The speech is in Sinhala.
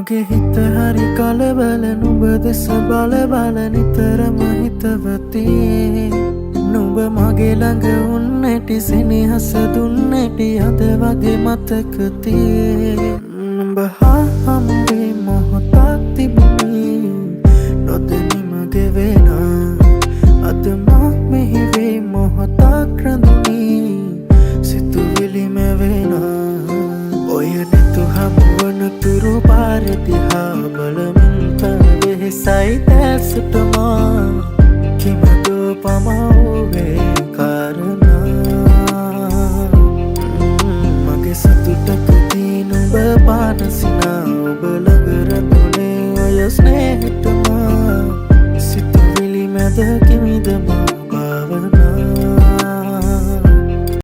මගේ හිත හරි කලබල නුඹ දෙස බල බල නිතරම හිතවති නුඹ මගේ ළඟ උන්නැටි සෙනෙහස දුන්නැටි අද වගේ මතකති නුඹ හා හම්බේ මොහොතක් තිබුණි නොදැනීම ගෙවෙන අද මා මෙහි වේ මොහොතක් රැඳුනි සිතුවිලි මැවෙන ඔය නැතු හමුවන තුරු පාර දිහා බලමින් තව වෙහෙසයි දැසටම කිම